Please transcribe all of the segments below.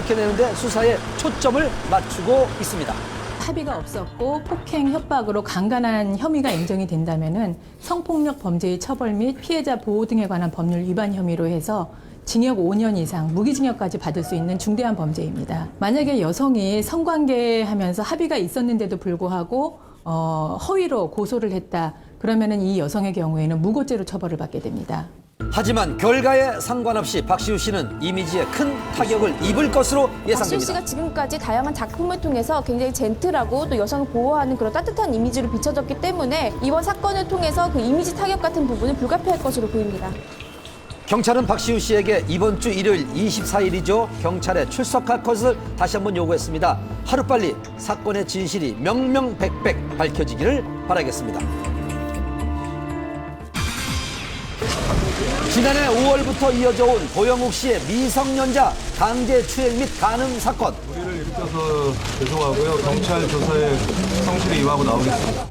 밝혀내는 데 수사에 초점을 맞추고 있습니다. 합의가 없었고 폭행, 협박으로 강간한 혐의가 인정이 된다면은 성폭력 범죄의 처벌 및 피해자 보호 등에 관한 법률 위반 혐의로 해서 징역 5년 이상, 무기징역까지 받을 수 있는 중대한 범죄입니다. 만약에 여성이 성관계하면서 합의가 있었는데도 불구하고 허위로 고소를 했다. 그러면은 이 여성의 경우에는 무고죄로 처벌을 받게 됩니다. 하지만 결과에 상관없이 박시우 씨는 이미지에 큰 타격을 입을 것으로 예상됩니다. 박시우 씨가 지금까지 다양한 작품을 통해서 굉장히 젠틀하고 또 여성을 보호하는 그런 따뜻한 이미지로 비춰졌기 때문에 이번 사건을 통해서 그 이미지 타격 같은 부분은 불가피할 것으로 보입니다. 경찰은 박시우 씨에게 이번 주 일요일 24일이죠. 경찰에 출석할 것을 다시 한번 요구했습니다. 하루빨리 사건의 진실이 명명백백 밝혀지기를 바라겠습니다. 지난해 5월부터 이어져 온 고영욱 씨의 미성년자 강제 추행 및 간음 사건. 우리를 일으켜서 죄송하고요. 경찰 조사에 성실히 임하고 나오겠습니다.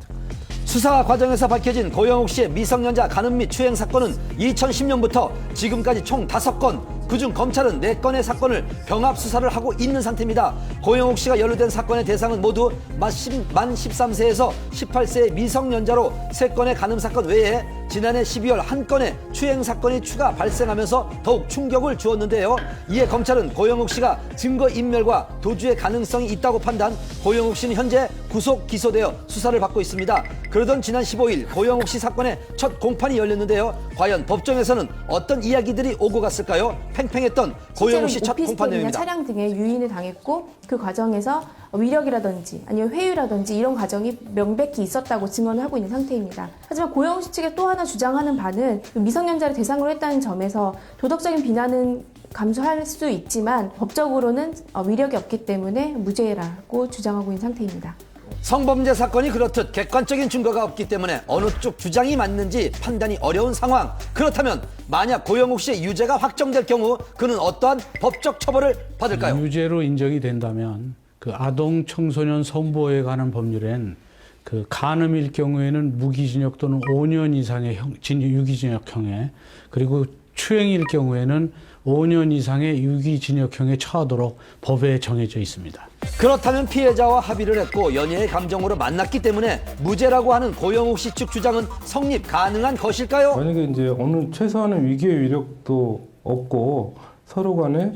수사 과정에서 밝혀진 고영욱 씨의 미성년자 간음 및 추행 사건은 2010년부터 지금까지 총 5건, 그중 검찰은 4건의 사건을 병합 수사를 하고 있는 상태입니다. 고영욱 씨가 연루된 사건의 대상은 모두 만 13세에서 18세의 미성년자로 3건의 간음 사건 외에 지난해 12월 1건의 추행 사건이 추가 발생하면서 더욱 충격을 주었는데요. 이에 검찰은 고영욱 씨가 증거인멸과 도주의 가능성이 있다고 판단, 고영욱 씨는 현재 구속 기소되어 수사를 받고 있습니다. 그러던 지난 15일 고영욱 씨 사건의 첫 공판이 열렸는데요. 과연 법정에서는 어떤 이야기들이 오고 갔을까요? 팽팽했던 고영욱 씨 첫 공판 내용입니다. 차량 등에 유인을 당했고 그 과정에서 위력이라든지 아니면 회유라든지 이런 과정이 명백히 있었다고 증언을 하고 있는 상태입니다. 하지만 고영욱 씨 측의 또 하나 주장하는 바는 미성년자를 대상으로 했다는 점에서 도덕적인 비난은 감수할 수 있지만 법적으로는 위력이 없기 때문에 무죄라고 주장하고 있는 상태입니다. 성범죄 사건이 그렇듯 객관적인 증거가 없기 때문에 어느 쪽 주장이 맞는지 판단이 어려운 상황. 그렇다면 만약 고영욱 씨의 유죄가 확정될 경우 그는 어떠한 법적 처벌을 받을까요? 유죄로 인정이 된다면 그 아동 청소년 성보호에 관한 법률엔 그 간음일 경우에는 무기징역 또는 5년 이상의 유기징역형에, 그리고 추행일 경우에는 5년 이상의 유기징역형에 처하도록 법에 정해져 있습니다. 그렇다면 피해자와 합의를 했고 연예의 감정으로 만났기 때문에 무죄라고 하는 고영욱 씨 측 주장은 성립 가능한 것일까요? 만약에 이제 어느 최소한의 위기의 위력도 없고 서로 간에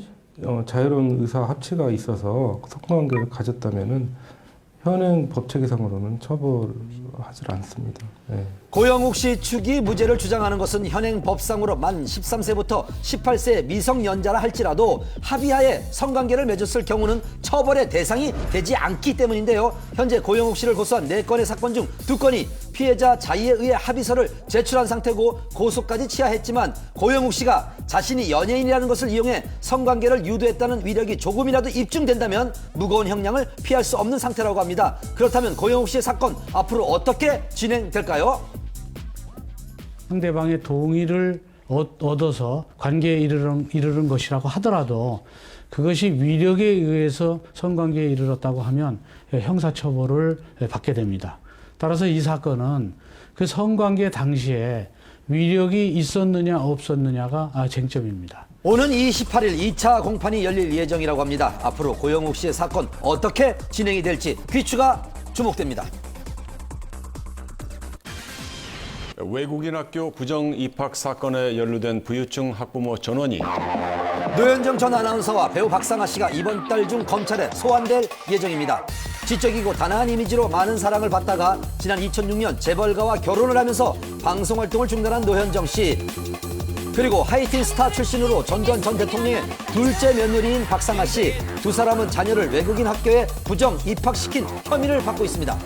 자유로운 의사 합치가 있어서 성관계를 가졌다면은 현행 법체계상으로는 처벌하지 않습니다. 네. 고영욱 씨 측이 무죄를 주장하는 것은 현행 법상으로 만 13세부터 18세의 미성년자라 할지라도 합의하에 성관계를 맺었을 경우는 처벌의 대상이 되지 않기 때문인데요. 현재 고영욱 씨를 고소한 4건의 사건 중 2건이 피해자 자의에 의해 합의서를 제출한 상태고 고소까지 취하했지만 고영욱 씨가 자신이 연예인이라는 것을 이용해 성관계를 유도했다는 위력이 조금이라도 입증된다면 무거운 형량을 피할 수 없는 상태라고 합니다. 그렇다면 고영욱 씨의 사건 앞으로 어떻게 진행될까요? 상대방의 동의를 얻어서 관계에 이르는 것이라고 하더라도 그것이 위력에 의해서 성관계에 이르렀다고 하면 형사처벌을 받게 됩니다. 따라서 이 사건은 그 성관계 당시에 위력이 있었느냐 없었느냐가 쟁점입니다. 오는 28일 2차 공판이 열릴 예정이라고 합니다. 앞으로 고영욱 씨의 사건 어떻게 진행이 될지 귀추가 주목됩니다. 외국인 학교 부정 입학 사건에 연루된 부유층 학부모 전원이 노현정 전 아나운서와 배우 박상아 씨가 이번 달 중 검찰에 소환될 예정입니다. 지적이고 단아한 이미지로 많은 사랑을 받다가 지난 2006년 재벌가와 결혼을 하면서 방송 활동을 중단한 노현정 씨, 그리고 하이틴 스타 출신으로 전두환 전 대통령의 둘째 며느리인 박상아 씨, 두 사람은 자녀를 외국인 학교에 부정 입학시킨 혐의를 받고 있습니다.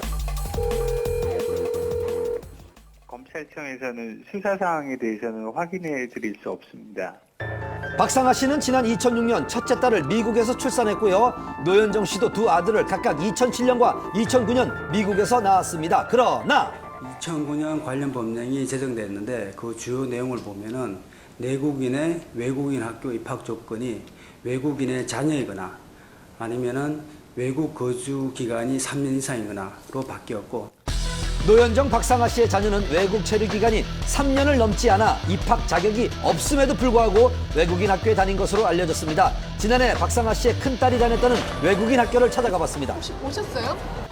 검찰청에서는 수사 사항에 대해서는 확인해 드릴 수 없습니다. 박상아 씨는 지난 2006년 첫째 딸을 미국에서 출산했고요. 노현정 씨도 두 아들을 각각 2007년과 2009년 미국에서 낳았습니다. 그러나 2009년 관련 법령이 제정됐는데 그 주요 내용을 보면은 내국인의 외국인 학교 입학 조건이 외국인의 자녀이거나 아니면은 외국 거주 기간이 3년 이상이거나로 바뀌었고, 노현정 박상아 씨의 자녀는 외국 체류 기간이 3년을 넘지 않아 입학 자격이 없음에도 불구하고 외국인 학교에 다닌 것으로 알려졌습니다. 지난해 박상아 씨의 큰딸이 다녔다는 외국인 학교를 찾아가 봤습니다. 혹시 보셨어요?